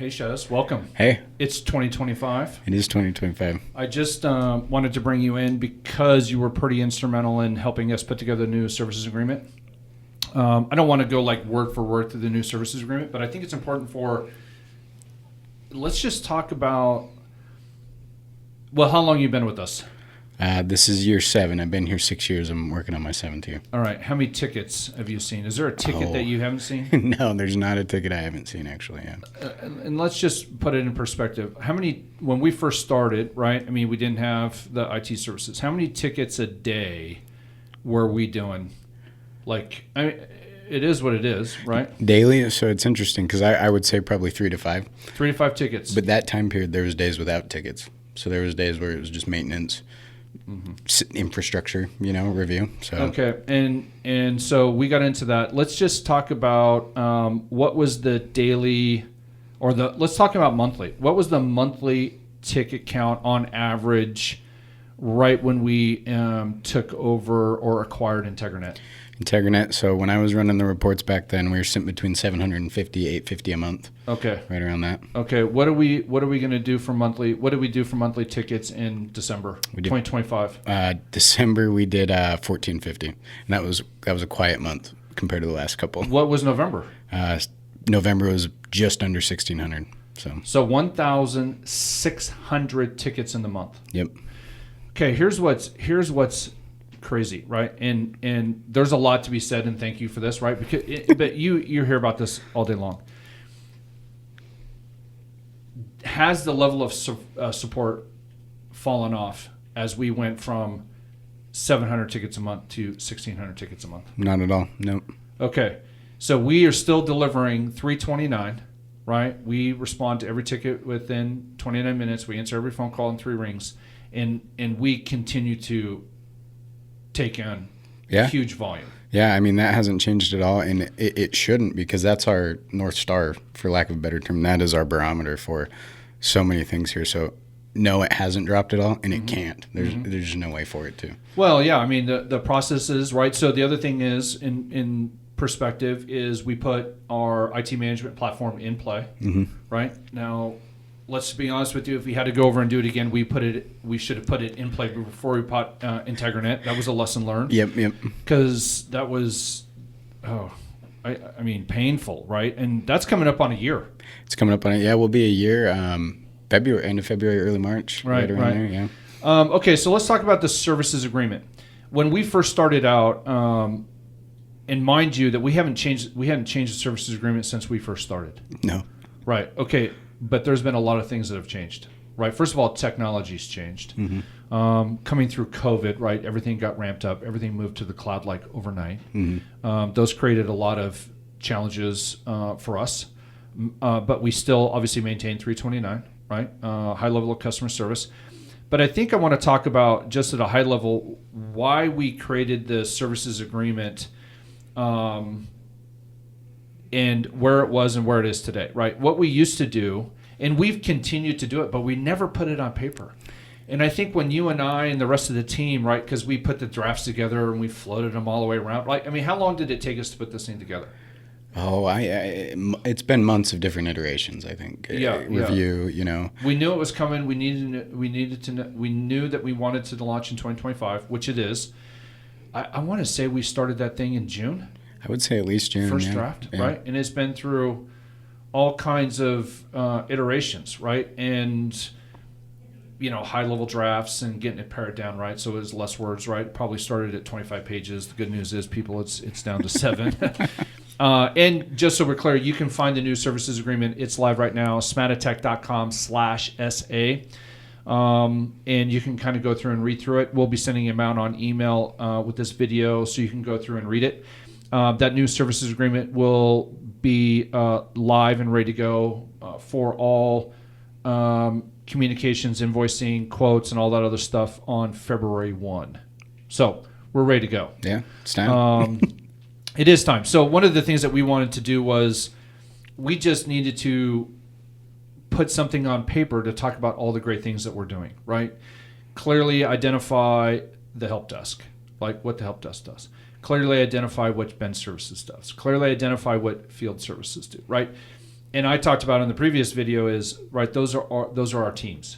Hey, Shez. Welcome. Hey. It's 2025. It is 2025. I just wanted to bring you in because you were pretty instrumental in helping us put together the new services agreement. I don't want to go like word for word through the new services agreement, but I think it's important let's just talk about, how long you've been with us? This is year 7. I've been here 6 years. I'm working on my 7th year. All right. How many tickets have you seen? Is there a ticket that you haven't seen? No, there's not a ticket I haven't seen, actually. Yeah. And let's just put it in perspective. When we first started, right? I mean, we didn't have the IT services. How many tickets a day were we doing? It is what it is, right? Daily, so it's interesting because I would say probably 3 to 5. 3 to 5 tickets. But that time period, there was days without tickets. So there was days where it was just maintenance. Infrastructure, review. So okay, and so we got into that. Let's just talk about what was the daily, let's talk about monthly. What was the monthly ticket count on average, right when we took over or acquired Integranet? So when I was running the reports back then, we were sitting between 750, 850 a month. Okay. Right around that. Okay. What are we going to do for monthly? What did we do for monthly tickets in December 2025? December we did 1450, and that was a quiet month compared to the last couple. What was November? November was just under 1600. So 1,600 tickets in the month. Yep. Okay. Here's what's crazy, right? And there's a lot to be said, and thank you for this, right? But you hear about this all day long. Has the level of support fallen off as we went from 700 tickets a month to 1,600 tickets a month? Not at all. Nope. Okay, so we are still delivering 329, right? We respond to every ticket within 29 minutes. We answer every phone call in 3 rings, and we continue to take in huge volume. Yeah, I mean, that hasn't changed at all, and it shouldn't, because that's our North Star, for lack of a better term. That is our barometer for so many things here. So, no, it hasn't dropped at all, and it can't. There's just no way for it to. Well, yeah, I mean, the process is, right? So the other thing is, in perspective, is we put our IT management platform in play, right? Now, let's be honest with you. If we had to go over and do it again, we should have put it in play before we put Integranet. That was a lesson learned. Yep. Because that was, I mean, painful, right? And that's coming up on a year. It's coming up on it. Yeah, we'll be a year. February, end of February, early March. Right around there. Yeah. Okay, so let's talk about the services agreement. When we first started out, and mind you, that we hadn't changed the services agreement since we first started. No. Right. Okay. But there's been a lot of things that have changed, right? First of all, technology's changed. Coming through COVID, right? Everything got ramped up. Everything moved to the cloud like overnight. Those created a lot of challenges for us. But we still obviously maintain 329, right? High level of customer service. But I think I want to talk about, just at a high level, why we created the services agreement, and where it was and where it is today, right? What we used to do, and we've continued to do it, but we never put it on paper. And I think when you and I and the rest of the team, right, because we put the drafts together and we floated them all the way around, like, I mean, how long did it take us to put this thing together? Oh, it's been months of different iterations, I think. Review. We knew it was coming. We knew that we wanted to launch in 2025, which it is. I want to say we started that thing in June. I would say at least June. First draft, right? And it's been through all kinds of iterations, right? And, high-level drafts and getting it pared down, right? So it was less words, right? Probably started at 25 pages. The good news is, people, it's down to 7. And just so we're clear, you can find the new services agreement. It's live right now, smatatech.com/SA. And you can kind of go through and read through it. We'll be sending them out on email with this video, so you can go through and read it. That new services agreement will be live and ready to go for all communications, invoicing, quotes, and all that other stuff on February 1. So we're ready to go. Yeah, it's time. It is time. So one of the things that we wanted to do was we just needed to put something on paper to talk about all the great things that we're doing, right? Clearly identify the help desk, like what the help desk does. Clearly identify what bench services does. Clearly identify what field services do, right? and I talked about in the previous video is, right, those are our teams,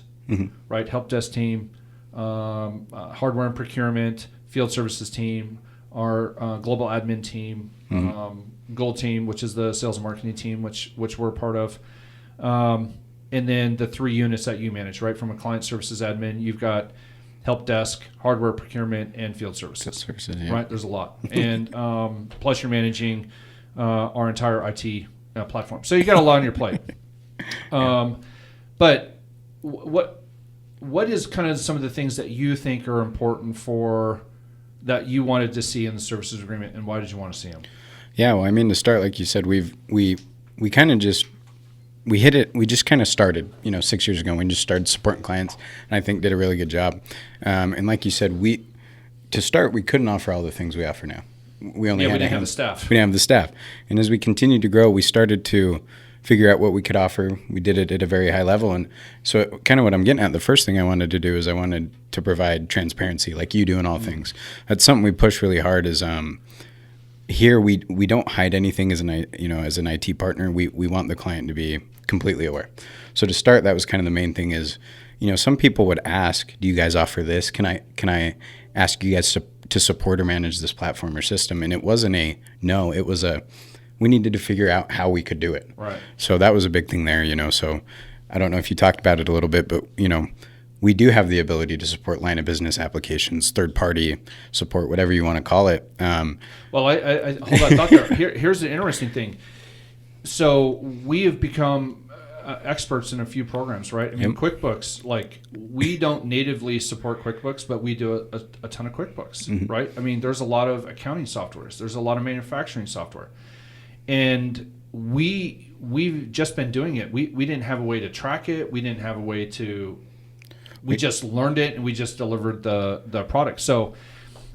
right? Help desk team, hardware and procurement, field services team, our global admin team, gold team, which is the sales and marketing team, which we're part of. And then the 3 units that you manage, right? From a client services admin, you've got help desk, hardware procurement, and field services. Right? There's a lot. And plus you're managing our entire IT platform. So you got a lot on your plate. But what is kind of some of the things that you think are important that you wanted to see in the services agreement, and why did you want to see them? Yeah, well, I mean, to start, like you said, we kind of just hit it. We just kind of started, 6 years ago. We just started supporting clients, and I think did a really good job. And like you said, to start, we couldn't offer all the things we offer now. We didn't have the staff. We didn't have the staff. And as we continued to grow, we started to figure out what we could offer. We did it at a very high level. And so kind of what I'm getting at, the first thing I wanted to do is I wanted to provide transparency like you do in all things. That's something we push really hard is here we don't hide anything as an IT partner. We want the client to be completely aware. So to start, that was kind of the main thing is, some people would ask, do you guys offer this? Can I ask you guys to support or manage this platform or system? And it wasn't a no, it was we needed to figure out how we could do it. Right. So that was a big thing there, So I don't know if you talked about it a little bit, but, we do have the ability to support line of business applications, third-party support, whatever you want to call it. Well, I hold on, thought there. Here's the interesting thing. So we have become experts in a few programs, right? I mean, QuickBooks, like we don't natively support QuickBooks, but we do a ton of QuickBooks, right? I mean, there's a lot of accounting softwares. There's a lot of manufacturing software. And we've just been doing it. We didn't have a way to track it. We didn't have a way to... We just learned it and we just delivered the product. So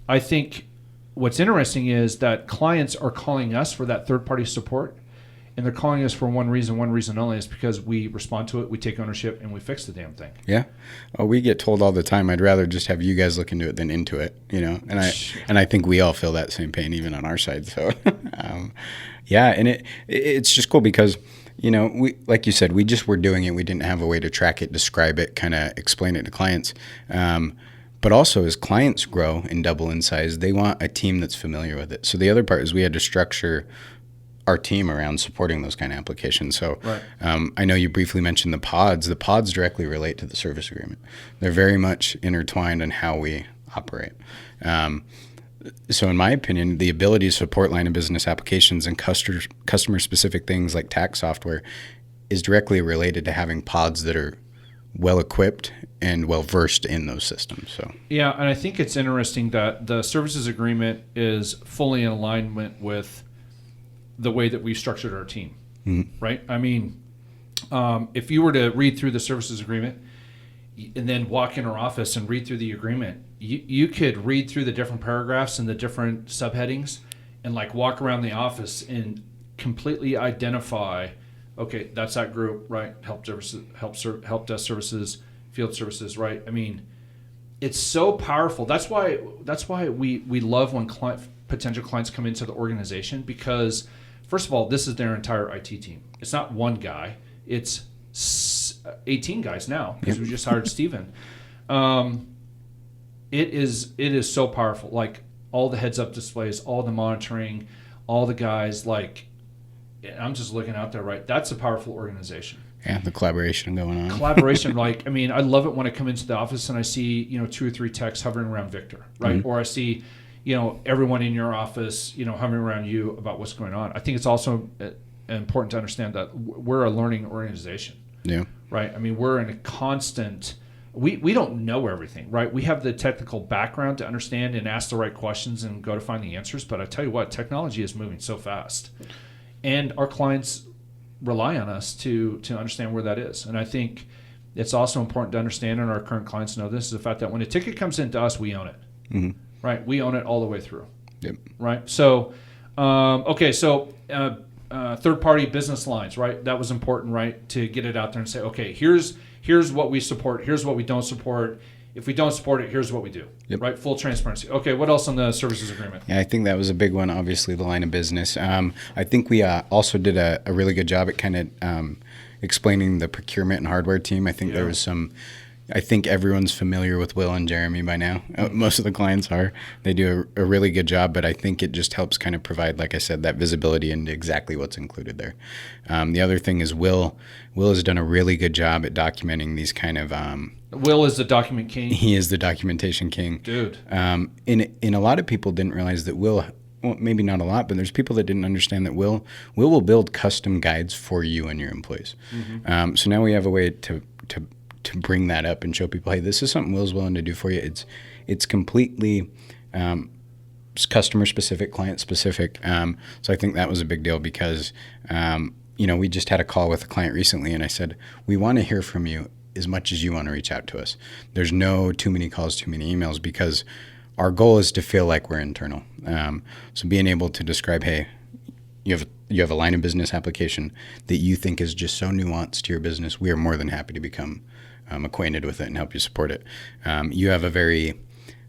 I think what's interesting is that clients are calling us for that third-party support, and they're calling us for one reason only, is because we respond to it, we take ownership, and we fix the damn thing. Yeah. Oh, we get told all the time, I'd rather just have you guys look into it than into it, And I think we all feel that same pain even on our side. So, yeah, and it's just cool because we, like you said, we just were doing it. We didn't have a way to track it, describe it, kind of explain it to clients. But also as clients grow and double in size, they want a team that's familiar with it. So the other part is we had to structure our team around supporting those kind of applications. So right. I know you briefly mentioned the pods. The pods directly relate to the service agreement. They're very much intertwined in how we operate. So in my opinion, the ability to support line of business applications and customer-specific things like tax software is directly related to having pods that are well-equipped and well-versed in those systems. So yeah, and I think it's interesting that the services agreement is fully in alignment with the way that we've structured our team, right? I mean, if you were to read through the services agreement and then walk in our office and read through the agreement, you could read through the different paragraphs and the different subheadings and like walk around the office and completely identify, okay, that's that group, right? Help desk services, field services, right? I mean, it's so powerful. That's why we love when potential clients come into the organization, because first of all, this is their entire IT team. It's not one guy. It's 18 guys now, because we just hired Steven. It is so powerful. Like all the heads-up displays, all the monitoring, all the guys. Like, I'm just looking out there, right? That's a powerful organization. Yeah, the collaboration going on. Collaboration, like, I mean, I love it when I come into the office and I see 2 or 3 techs hovering around Victor, right? Or I see everyone in your office hovering around you about what's going on. I think it's also important to understand that we're a learning organization. Yeah. Right. I mean, we're in a constant. We don't know everything, right? We have the technical background to understand and ask the right questions and go to find the answers. But I tell you what, technology is moving so fast, and our clients rely on us to understand where that is. And I think it's also important to understand, and our current clients know this, is the fact that when a ticket comes into us, we own it. Right? We own it all the way through. Yep. Right. So, okay. So. Third-party business lines, right? That was important, right? To get it out there and say, okay, here's what we support, here's what we don't support. If we don't support it, here's what we do. Yep. Right? Full transparency. Okay, what else on the services agreement? Yeah, I think that was a big one, obviously, the line of business. I think we also did a really good job at kind of explaining the procurement and hardware team. I think there was I think everyone's familiar with Will and Jeremy by now. Most of the clients are. They do a really good job, but I think it just helps kind of provide, like I said, that visibility into exactly what's included there. The other thing is Will has done a really good job at documenting these kind of Will is the document king. He is the documentation king. Dude. And a lot of people didn't realize that Will, well, maybe not a lot, but there's people that didn't understand that Will will build custom guides for you and your employees. So now we have a way to bring that up and show people, hey, this is something Will's willing to do for you. It's completely customer specific, client specific. So I think that was a big deal because, we just had a call with a client recently, and I said, we want to hear from you as much as you want to reach out to us. There's no too many calls, too many emails, because our goal is to feel like we're internal. So being able to describe, hey, you have a line of business application that you think is just so nuanced to your business, we are more than happy to become acquainted with it and help you support it. You have a very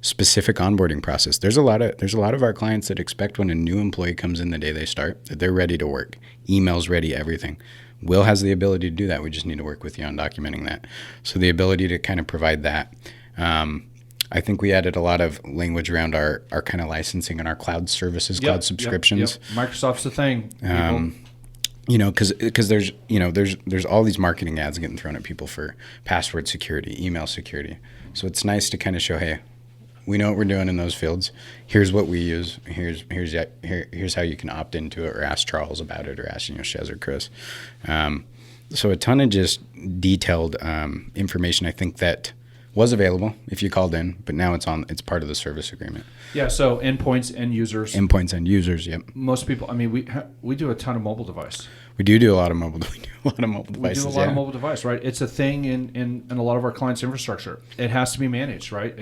specific onboarding process. There's a lot of our clients that expect when a new employee comes in the day they start that they're ready to work, emails ready, everything. Will has the ability to do that. We just need to work with you on documenting that. So the ability to kind of provide that. I think we added a lot of language around our kind of licensing and our cloud services, cloud subscriptions. Microsoft's the thing. Because there's all these marketing ads getting thrown at people for password security, email security. So it's nice to kind of show, hey, we know what we're doing in those fields. Here's what we use. Here's how you can opt into it, or ask Charles about it, or ask Shez or Chris. So a ton of just detailed information, I think, that was available if you called in, but now it's part of the service agreement. Yeah, so endpoints, end users. Endpoints, end users, yep. Most people, we do a ton of mobile device. We do a lot of mobile devices. We do a lot of mobile device, right? It's a thing in a lot of our clients' infrastructure. It has to be managed, right?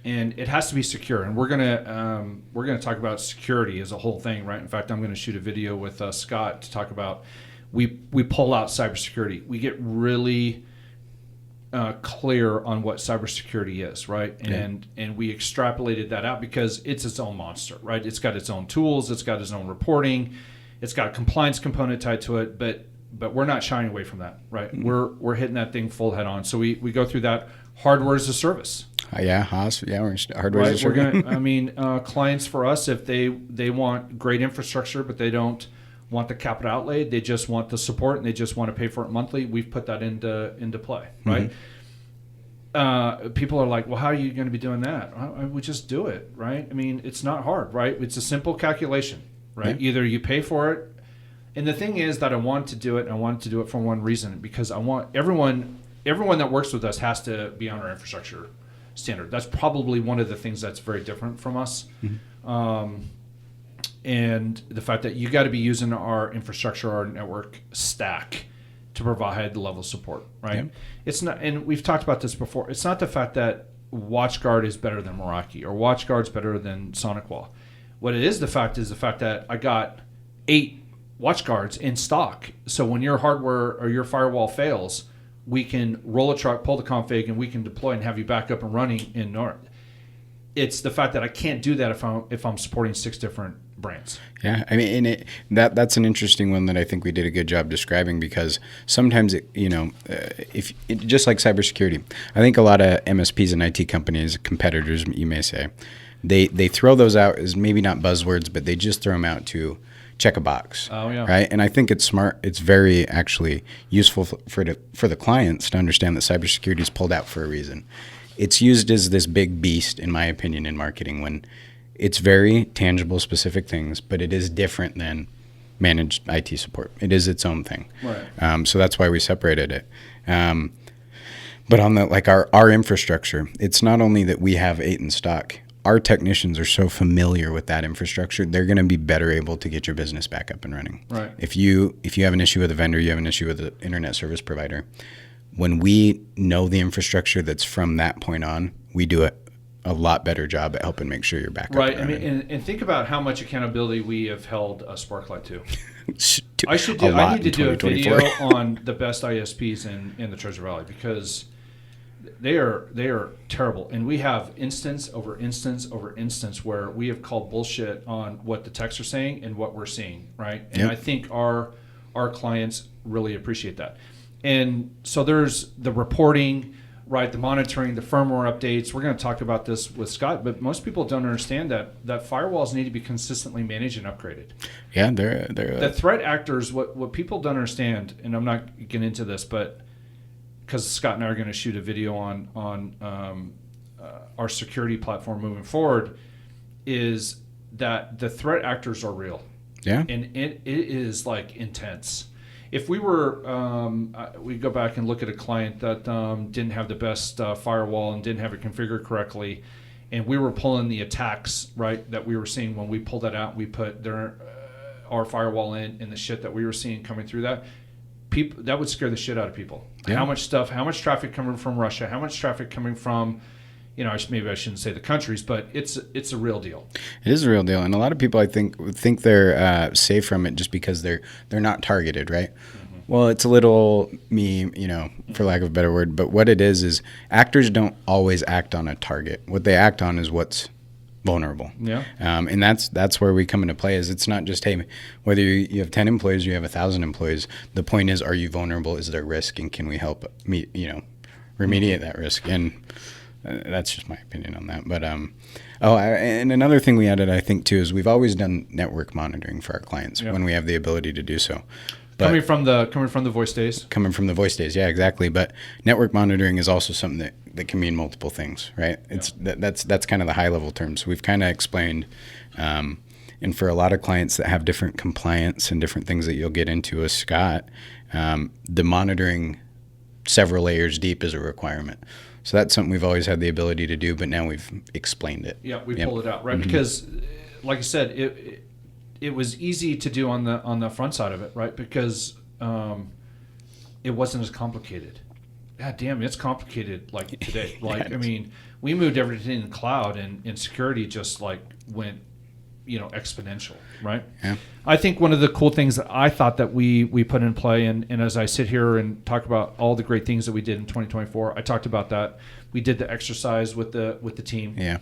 And it has to be secure. And we're gonna talk about security as a whole thing, right? In fact, I'm gonna shoot a video with Scott to talk about. We pull out cybersecurity. We get really clear on what cybersecurity is, right? And we extrapolated that out because it's its own monster, right? It's got its own tools, it's got its own reporting, it's got a compliance component tied to it, but we're not shying away from that, right? We're hitting that thing full head on. So we go through that. Hardware as a service. We're hardware as a service. Clients for us, if they want great infrastructure, but they don't want the capital outlay, they just want the support and they just want to pay for it monthly, we've put that into play, right? People are like, well, how are you going to be doing that? We just do it, right? It's not hard, right? It's a simple calculation, right? Either you pay for it, and the thing is that I want to do it, and I want to do it for one reason, because I want everyone that works with us has to be on our infrastructure standard. That's probably one of the things that's very different from us. And the fact that you got to be using our infrastructure, our network stack to provide the level of support, right? It's not, and we've talked about this before, it's not the fact that WatchGuard is better than Meraki or WatchGuard's better than SonicWall. What it is the fact that I got 8 WatchGuards in stock. So when your hardware or your firewall fails, we can roll a truck, pull the config, and we can deploy and have you back up and running in North. It's the fact that I can't do that if I'm supporting 6 different brands. Yeah, that's an interesting one that I think we did a good job describing, because sometimes just like cybersecurity, I think a lot of MSPs and IT companies, competitors, you may say, they throw those out as maybe not buzzwords, but they just throw them out to check a box. Oh, yeah. Right? And I think it's smart. It's very actually useful for the clients to understand that cybersecurity is pulled out for a reason. It's used as this big beast, in my opinion, in marketing, when it's very tangible, specific things, but it is different than managed IT support. It is its own thing. Right. So that's why we separated it. But on our infrastructure, it's not only that we have 8 in stock. Our technicians are so familiar with that infrastructure, they're going to be better able to get your business back up and running. Right. If you have an issue with a vendor, you have an issue with the internet service provider, when we know the infrastructure that's from that point on, we do a lot better job at helping make sure you're back up and running. And think about how much accountability we have held Sparklight to. I need to do a video on the best ISPs in the Treasure Valley, because They are terrible, and we have instance over instance over instance where we have called bullshit on what the techs are saying and what we're seeing, right? And Yep. I think our clients really appreciate that. And so there's the reporting, right? The monitoring, the firmware updates. We're going to talk about this with Scott, but most people don't understand that firewalls need to be consistently managed and upgraded. Yeah, they're The threat actors. What people don't understand, and I'm not getting into this, but because Scott and I are going to shoot a video on our security platform moving forward, is that the threat actors are real. yeah. And it is like intense. If we were, we go back and look at a client that didn't have the best firewall and didn't have it configured correctly, and we were pulling the attacks, right, that we were seeing when we pulled that out, we put our firewall in, and the shit that we were seeing coming through that, people, that would scare the shit out of people. Yeah. How much traffic coming from Russia, how much traffic coming from, maybe I shouldn't say the countries, but it's a real deal. It is a real deal, and a lot of people I think they're safe from it just because they're not targeted, right? Mm-hmm. Well, it's a little for lack of a better word, but what it is actors don't always act on a target. What they act on is what's vulnerable. Yeah. And that's where we come into play. Is it's not just, hey, whether you have 10 employees or you have 1,000 employees. The point is, are you vulnerable? Is there risk, and can we help remediate that risk? And that's just my opinion on that. But and another thing we added, I think, too, is we've always done network monitoring for our clients when we have the ability to do so. But coming from the voice days. Coming from the voice days, yeah, exactly. But network monitoring is also something that can mean multiple things, right? It's that's kind of the high level terms. So we've kind of explained, and for a lot of clients that have different compliance and different things that you'll get into with Scott, the monitoring several layers deep is a requirement. So that's something we've always had the ability to do, but now we've explained it. Yeah, we pulled it out, right? Mm-hmm. Because, like I said, it was easy to do on the front side of it, right? Because it wasn't as complicated. God damn, it's complicated like today. Like, I mean, we moved everything in the cloud, and security just like went, exponential, right? Yeah. I think one of the cool things that I thought that we put in play, and as I sit here and talk about all the great things that we did in 2024, I talked about that. We did the exercise with the team. Yeah.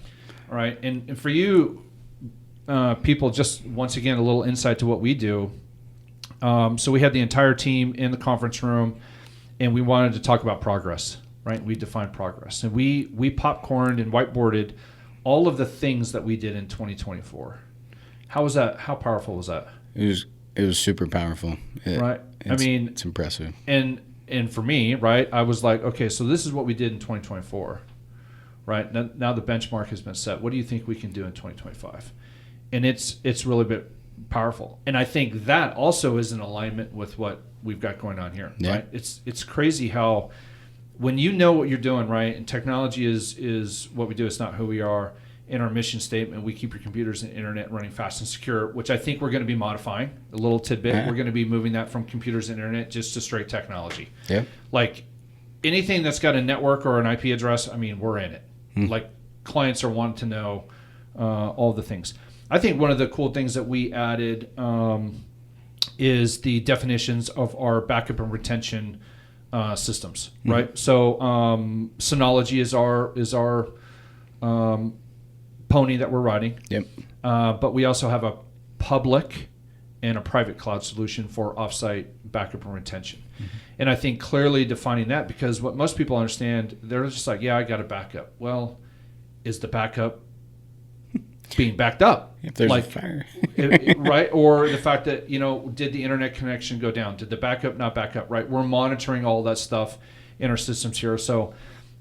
All right, and for you people, just once again a little insight to what we do. So we had the entire team in the conference room, and we wanted to talk about progress. Right, we defined progress, and we popcorned and whiteboarded all of the things that we did in 2024. How was that? How powerful was that? It was super powerful. Right. It's impressive. And for me, right, I was like, okay, so this is what we did in 2024. Right. Now the benchmark has been set. What do you think we can do in 2025? And it's really bit powerful. And I think that also is in alignment with what we've got going on here. Yeah. Right. It's crazy how when you know what you're doing, right, and technology is what we do, it's not who we are. In our mission statement, we keep your computers and internet running fast and secure, which I think we're going to be modifying. A little tidbit, we're going to be moving that from computers and internet just to straight technology. Yeah. Like anything that's got a network or an IP address, I mean, we're in it. Like clients are wanting to know all the things. I think one of the cool things that we added is the definitions of our backup and retention systems, right? So Synology is our pony that we're riding. Yep. But we also have a public and a private cloud solution for offsite backup and retention. And I think clearly defining that, because what most people understand, they're just like, yeah, I got a backup. Well, is the backup being backed up? If there's like, a fire. Right? Or the fact that, did the internet connection go down? Did the backup not back up? Right? We're monitoring all that stuff in our systems here. So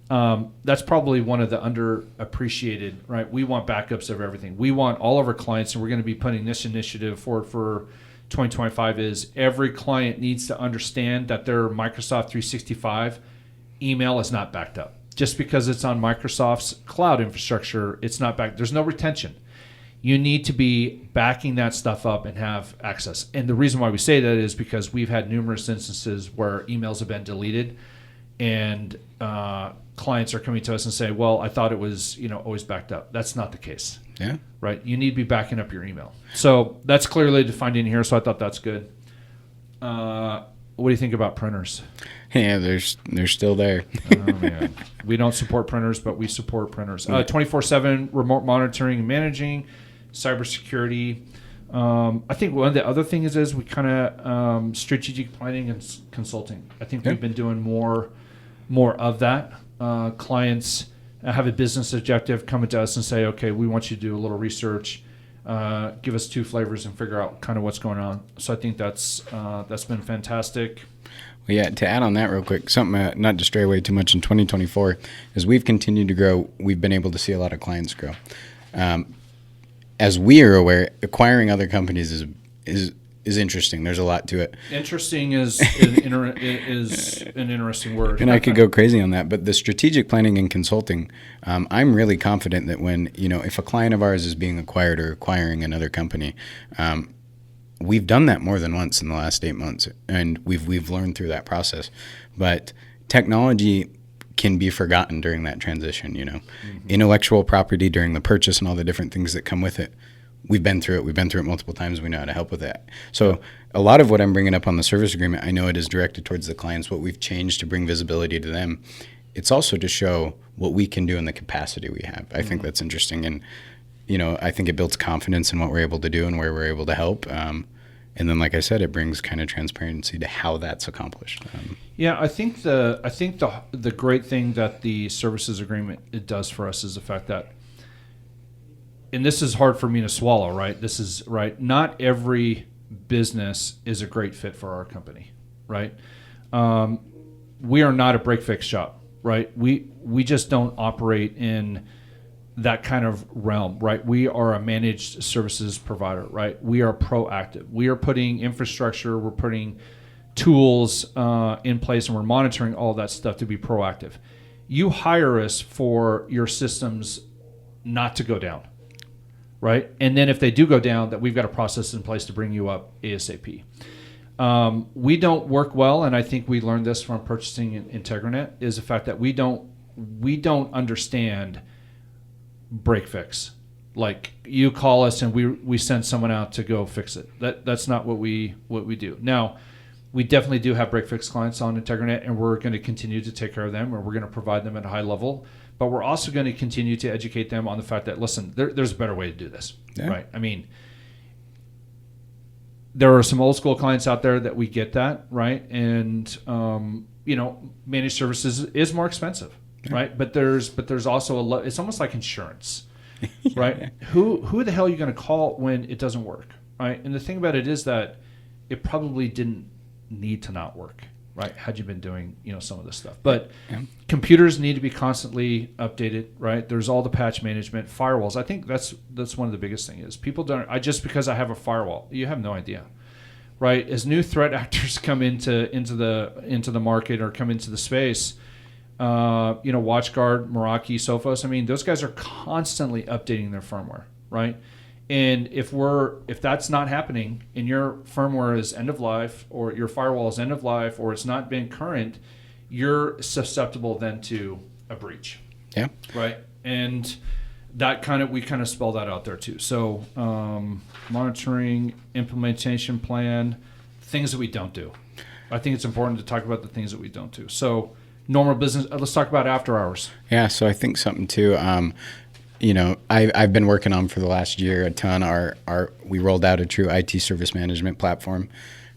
that's probably one of the underappreciated, right? We want backups of everything. We want all of our clients, and we're going to be putting this initiative forward for 2025, is every client needs to understand that their Microsoft 365 email is not backed up. Just because it's on Microsoft's cloud infrastructure, it's not backed. There's no retention. You need to be backing that stuff up and have access. And the reason why we say that is because we've had numerous instances where emails have been deleted, and clients are coming to us and say, well, I thought it was, always backed up. That's not the case. Yeah. Right? You need to be backing up your email. So that's clearly defined in here, so I thought that's good. What do you think about printers? Yeah, they're still there. Oh, man. We don't support printers, but we support printers. 24/7 remote monitoring and managing, cybersecurity. I think one of the other things is we kind of strategic planning and consulting. I think we've been doing more of that. Clients have a business objective, coming to us and say, okay, we want you to do a little research, give us 2 flavors and figure out kind of what's going on. So I think that's been fantastic. Well, yeah, to add on that real quick, something not to stray away too much in 2024, as we've continued to grow, we've been able to see a lot of clients grow. As we are aware, acquiring other companies is interesting. There's a lot to it. Interesting is an interesting word. And I could go crazy on that, but the strategic planning and consulting, I'm really confident that when, if a client of ours is being acquired or acquiring another company, we've done that more than once in the last 8 months, and we've learned through that process. But technology can be forgotten during that transition, Mm-hmm. Intellectual property during the purchase and all the different things that come with it. We've been through it. We've been through it multiple times. We know how to help with that. So a lot of what I'm bringing up on the service agreement, I know it is directed towards the clients, what we've changed to bring visibility to them. It's also to show what we can do in the capacity we have. I think that's interesting. And, I think it builds confidence in what we're able to do and where we're able to help. And then, like I said, it brings kind of transparency to how that's accomplished. Yeah, I think the great thing that the services agreement it does for us is the fact that, and this is hard for me to swallow, right? This is right. Not every business is a great fit for our company, right? We are not a break fix shop, right? We just don't operate in that kind of realm, right? We are a managed services provider, right? We are proactive. We are putting infrastructure, we're putting tools in place, and we're monitoring all that stuff to be proactive. You hire us for your systems not to go down, right? And then if they do go down, that we've got a process in place to bring you up ASAP. We don't work well, and I think we learned this from purchasing Integranet, is the fact that we don't understand break fix. Like, you call us and we send someone out to go fix it. That's not what we do. Now, we definitely do have break fix clients on Integranet, and we're going to continue to take care of them, and we're going to provide them at a high level. But we're also going to continue to educate them on the fact that, listen, there's a better way to do this, right? I mean, there are some old school clients out there that we get that, right? And managed services is more expensive. Right, but there's also it's almost like insurance, right? Who the hell are you going to call when it doesn't work, right? And the thing about it is that it probably didn't need to not work, right? Had you been doing some of this stuff, but computers need to be constantly updated, right? There's all the patch management, firewalls. I think that's one of the biggest thing is people don't. Just because I have a firewall, you have no idea, right? As new threat actors come into the market or come into the space. WatchGuard, Meraki, Sophos. I mean, those guys are constantly updating their firmware, right? And if that's not happening, and your firmware is end of life, or your firewall is end of life, or it's not been current, you're susceptible then to a breach. Yeah. Right. And we kind of spell that out there too. So monitoring, implementation plan, things that we don't do. I think it's important to talk about the things that we don't do. So normal business. Let's talk about after hours. Yeah, so I think something too. I've been working on for the last year a ton. We rolled out a true IT service management platform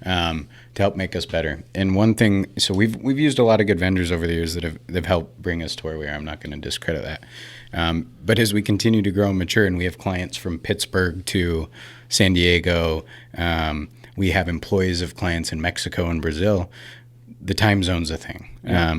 to help make us better. And one thing, so we've used a lot of good vendors over the years that have helped bring us to where we are. I'm not going to discredit that. But as we continue to grow and mature, and we have clients from Pittsburgh to San Diego, we have employees of clients in Mexico and Brazil. The time zone's a thing. Yeah.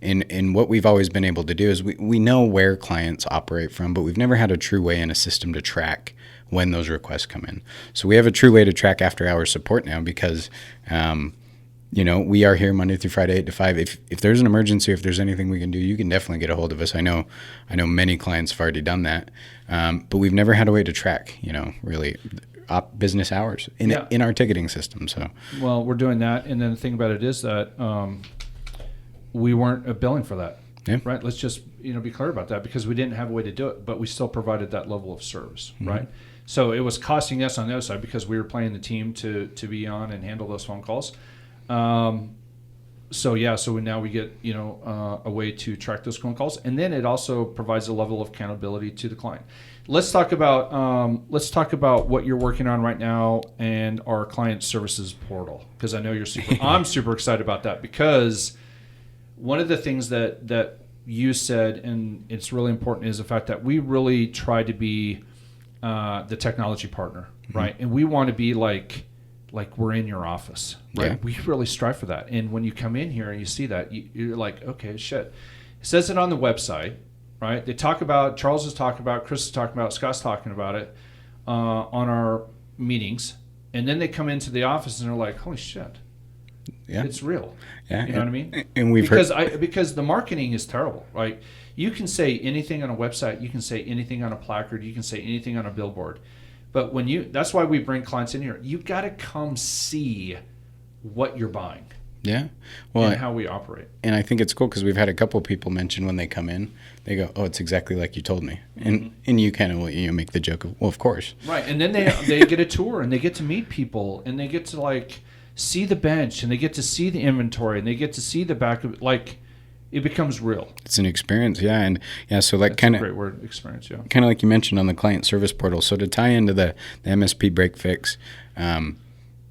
And what we've always been able to do is we know where clients operate from, but we've never had a true way in a system to track when those requests come in. So we have a true way to track after-hours support now because, we are here Monday through Friday, 8 to 5. If there's an emergency, if there's anything we can do, you can definitely get a hold of us. I know many clients have already done that, but we've never had a way to track, really business hours in our ticketing system. So well, we're doing that, and then the thing about it is that we weren't billing for that. Yeah. Right. Let's just be clear about that, because we didn't have a way to do it, but we still provided that level of service. Mm-hmm. Right. So it was costing us on the other side because we were playing the team to be on and handle those phone calls. So now we get a way to track those phone calls, and then it also provides a level of accountability to the client. Let's talk about what you're working on right now and our client services portal, because I know I'm super excited about that, because one of the things that you said, and it's really important, is the fact that we really try to be the technology partner, right? And we want to be like we're in your office, right? Yeah. We really strive for that. And when you come in here and you see that, you're like, okay, shit. It says it on the website, right? They talk about, Charles is talking about, Chris is talking about, Scott's talking about it on our meetings. And then they come into the office and they're like, holy shit. Yeah. It's real. Yeah. You know what I mean? And because the marketing is terrible, right? You can say anything on a website, you can say anything on a placard, you can say anything on a billboard. But that's why we bring clients in here. You got to come see what you're buying. Yeah. Well, and how we operate. And I think it's cool because we've had a couple of people mention when they come in, they go, "Oh, it's exactly like you told me." And you kind of make the joke of, "Well, of course." Right. And then they get a tour and they get to meet people and they get to see the bench and they get to see the inventory and they get to see the back of it becomes real. It's an experience, yeah. And yeah, so that's a great word, experience, yeah. Kind of like you mentioned on the client service portal. So to tie into the MSP break fix, I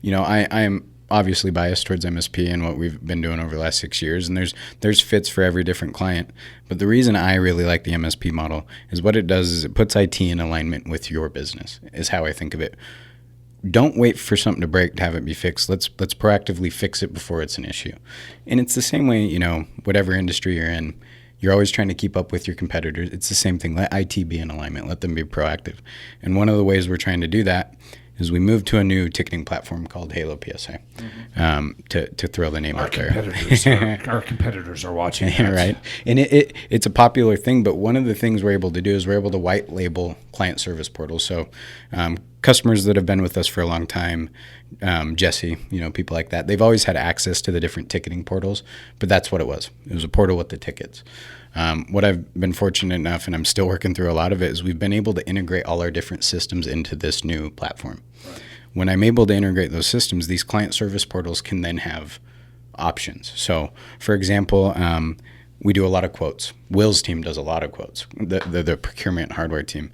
am obviously biased towards MSP and what we've been doing over the last 6 years. And there's fits for every different client. But the reason I really like the MSP model is what it does is it puts IT in alignment with your business, is how I think of it. Don't wait for something to break to have it be fixed. Let's proactively fix it before it's an issue. And it's the same way, whatever industry you're in, you're always trying to keep up with your competitors. It's the same thing. Let IT be in alignment. Let them be proactive. And one of the ways we're trying to do that is we moved to a new ticketing platform called Halo PSA, to throw the name out there. Our competitors are watching that. Right. And it's a popular thing, but one of the things we're able to do is we're able to white label client service portals. So customers that have been with us for a long time, Jesse, people like that, they've always had access to the different ticketing portals, but that's what it was. It was a portal with the tickets. What I've been fortunate enough, and I'm still working through a lot of it, is we've been able to integrate all our different systems into this new platform. Right. When I'm able to integrate those systems, these client service portals can then have options. So, for example, we do a lot of quotes. Will's team does a lot of quotes, the procurement hardware team.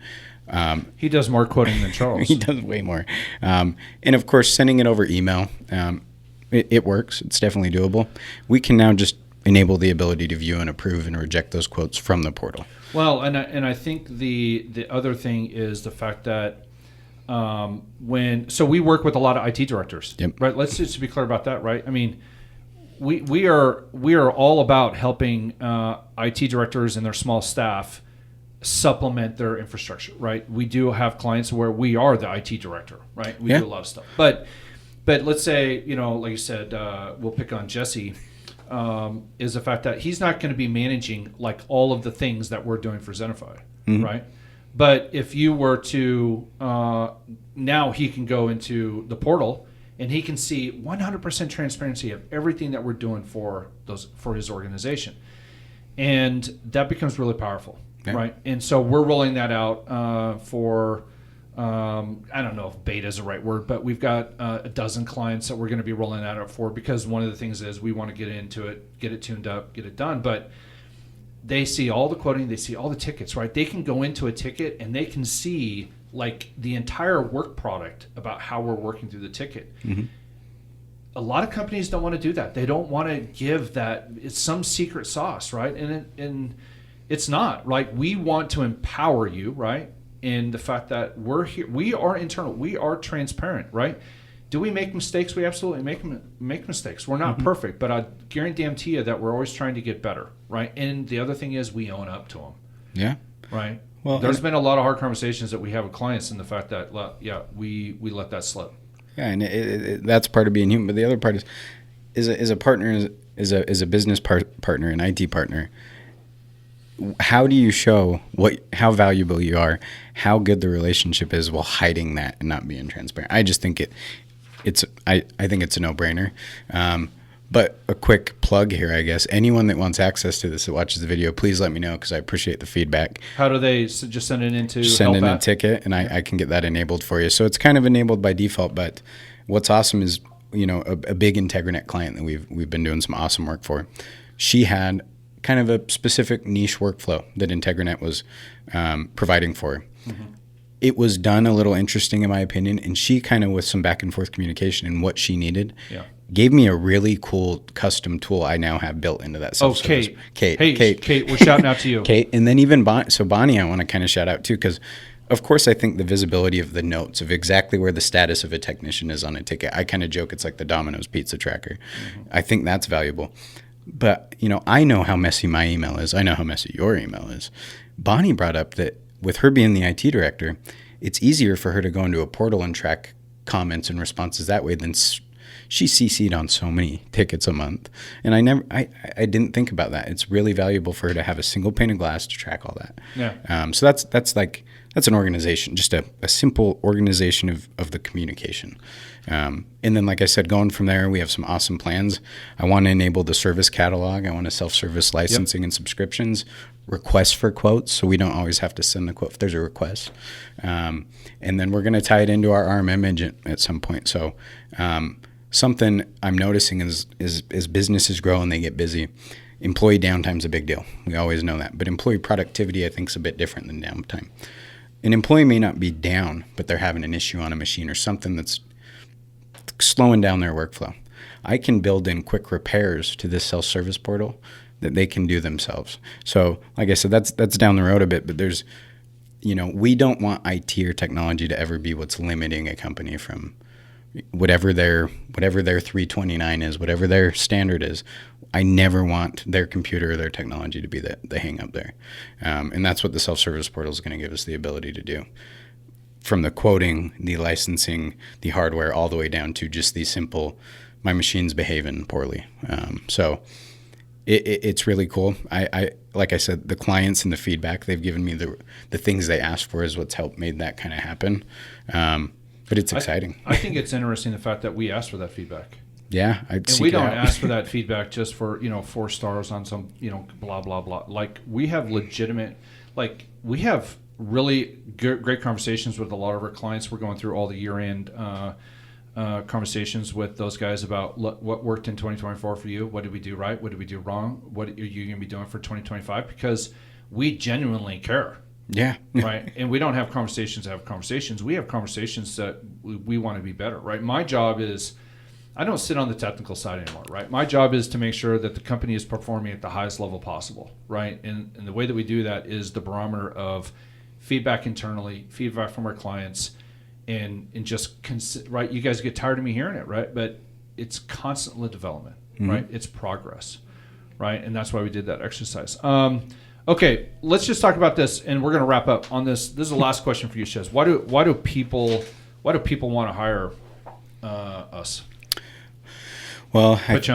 He does more quoting than Charles. He does way more. And, of course, sending it over email, it works. It's definitely doable. We can now just enable the ability to view and approve and reject those quotes from the portal. Well, and I think the other thing is the fact that so we work with a lot of IT directors, yep. Right? Let's just be clear about that, right? I mean, we are all about helping IT directors and their small staff supplement their infrastructure, right? We do have clients where we are the IT director, right? We do a lot of stuff, but let's say like you said, we'll pick on Jesse. Is the fact that he's not going to be managing all of the things that we're doing for Zenify, right? But if you were to, now he can go into the portal and he can see 100% transparency of everything that we're doing for his organization. And that becomes really powerful, right? And so we're rolling that out for, I don't know if beta is the right word, but we've got a dozen clients that we're going to be rolling that out for, because one of the things is we want to get into it, get it tuned up, get it done. But they see all the quoting, they see all the tickets, right? They can go into a ticket and they can see the entire work product about how we're working through the ticket. Mm-hmm. A lot of companies don't want to do that. They don't want to give that. It's some secret sauce, right? And it's not. We want to empower you, right? In the fact that we're here, we are internal, we are transparent, right? Do we make mistakes? We absolutely make mistakes. We're not perfect, but I guarantee you that we're always trying to get better, right? And the other thing is we own up to them. Yeah. Right? Well, there's been a lot of hard conversations that we have with clients in the fact that, we let that slip. Yeah, and that's part of being human. But the other part is a partner, is a business partner, an IT partner. How do you show how valuable you are, how good the relationship is, while hiding that and not being transparent? I just think I think it's a no-brainer. But a quick plug here, I guess. Anyone that wants access to this, that watches the video, please let me know, because I appreciate the feedback. How do they just send it into? Send in a ticket, and I can get that enabled for you. So it's kind of enabled by default. But what's awesome is a big IntegraNet client that we've been doing some awesome work for. She had kind of a specific niche workflow that IntegraNet was providing for her. Mm-hmm. It was done a little interesting in my opinion, and she kind of, with some back and forth communication and what she needed, gave me a really cool custom tool I now have built into that self-service. Kate, we're shouting out to you. Kate, and then even Bonnie I want to kind of shout out too, because of course I think the visibility of the notes of exactly where the status of a technician is on a ticket, I kind of joke it's like the Domino's pizza tracker. Mm-hmm. I think that's valuable. But, I know how messy my email is. I know how messy your email is. Bonnie brought up that with her being the IT director, it's easier for her to go into a portal and track comments and responses that way than she CC'd on so many tickets a month. And I didn't think about that. It's really valuable for her to have a single pane of glass to track all that. Yeah. So that's an organization, just a simple organization of the communication. And then, like I said, going from there, we have some awesome plans. I want to enable the service catalog. I want to self-service licensing and subscriptions, requests for quotes, so we don't always have to send the quote if there's a request. And then we're going to tie it into our ARM image at some point. So something I'm noticing is as businesses grow and they get busy, employee downtime is a big deal. We always know that. But employee productivity, I think, is a bit different than downtime. An employee may not be down, but they're having an issue on a machine or something that's slowing down their workflow. I can build in quick repairs to this self-service portal that they can do themselves. So, like I said, that's down the road a bit, but there's, we don't want IT or technology to ever be what's limiting a company from whatever their 329 is, whatever their standard is. I never want their computer or their technology to be the hang up there. And that's what the self-service portal is going to give us the ability to do. From the quoting, the licensing, the hardware, all the way down to just the simple, my machine's behaving poorly. So it's really cool. I like I said, the clients and the feedback they've given me, the things they asked for is what's helped made that kind of happen. But it's exciting. I think it's interesting the fact that we asked for that feedback. Yeah, and we don't ask for that feedback just for 4 stars on some blah blah blah. Like, we have legitimate, we have really great conversations with a lot of our clients. We're going through all the year-end conversations with those guys about what worked in 2024 for you. What did we do right? What did we do wrong? What are you going to be doing for 2025? Because we genuinely care. Yeah. Right. And we don't have conversations to have conversations. We have conversations that we want to be better. Right. My job is, I don't sit on the technical side anymore, right? My job is to make sure that the company is performing at the highest level possible, right? And the way that we do that is the barometer of feedback internally, feedback from our clients, and just right. You guys get tired of me hearing it, right? But it's constantly development, right? It's progress, right? And that's why we did that exercise. Okay, let's just talk about this, and we're going to wrap up on this. This is the last question for you, Shez. Why do people want to hire us? Well, put you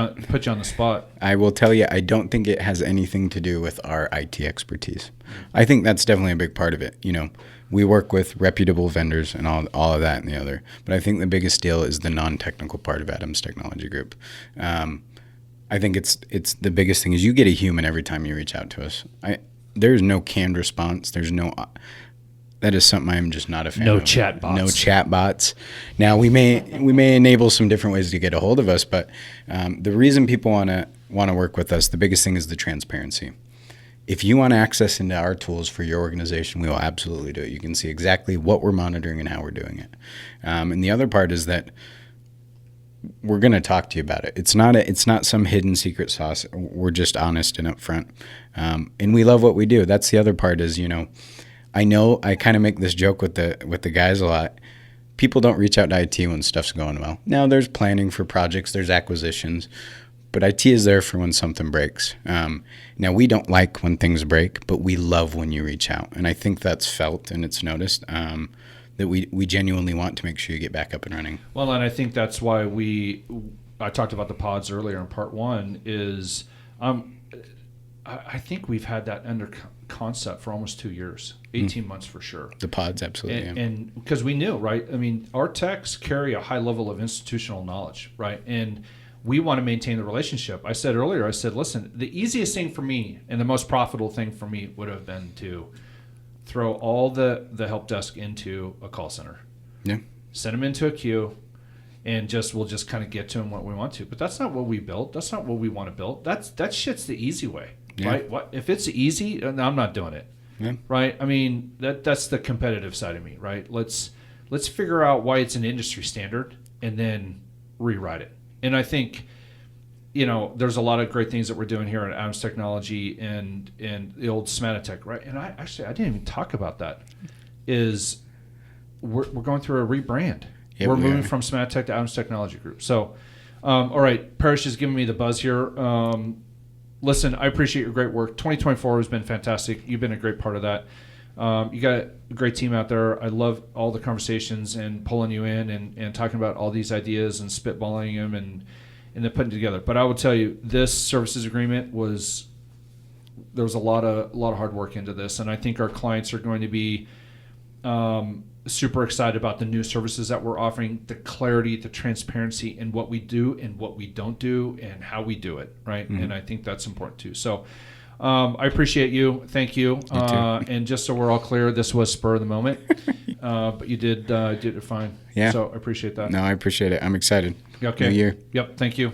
on the spot. I will tell you, I don't think it has anything to do with our IT expertise. I think that's definitely a big part of it. We work with reputable vendors and all of that and the other. But I think the biggest deal is the non-technical part of Adams Technology Group. I think it's the biggest thing is you get a human every time you reach out to us. There's no canned response. That is something I'm just not a fan of. No chat bots. No chat bots. Now we may enable some different ways to get a hold of us, but the reason people want to work with us, the biggest thing is the transparency. If you want access into our tools for your organization, we will absolutely do it. You can see exactly what we're monitoring and how we're doing it. And the other part is that we're going to talk to you about it. It's not some hidden secret sauce. We're just honest and upfront. And we love what we do. That's the other part is, I know I kind of make this joke with the guys a lot. People don't reach out to IT when stuff's going well. Now there's planning for projects, there's acquisitions, but IT is there for when something breaks. Now we don't like when things break, but we love when you reach out. And I think that's felt and it's noticed that we genuinely want to make sure you get back up and running. Well, and I think that's why I talked about the pods earlier in part 1 is I think we've had that under concept for almost 2 years, 18 months for sure. The pods, absolutely. And because we knew, right? I mean, our techs carry a high level of institutional knowledge, right? And we want to maintain the relationship. I said earlier, listen, the easiest thing for me and the most profitable thing for me would have been to throw all the help desk into a call center. Yeah. Send them into a queue and we'll just kind of get to them what we want to. But that's not what we built. That's not what we want to build. That shit's the easy way, right? What if it's easy? No, I'm not doing it, right? I mean, that's the competitive side of me, right? Let's figure out why it's an industry standard and then rewrite it. And I think, there's a lot of great things that we're doing here at Adams Technology and the old Smatotech, right? And I didn't even talk about that. Is we're going through a rebrand. We're moving from Smatotech to Adams Technology Group. So, all right, Parrish is giving me the buzz here. Listen, I appreciate your great work. 2024 has been fantastic. You've been a great part of that. You got a great team out there. I love all the conversations and pulling you in and talking about all these ideas and spitballing them and then putting it together. But I will tell you, this services agreement there was a lot of hard work into this, and I think our clients are going to be super excited about the new services that we're offering, the clarity, the transparency in what we do and what we don't do and how we do it, right? And I think that's important too. So I appreciate you. Thank you. And just so we're all clear, this was spur of the moment, but you did it fine. Yeah. So I appreciate that. No, I appreciate it. I'm excited. Okay. New year. Yep. Thank you.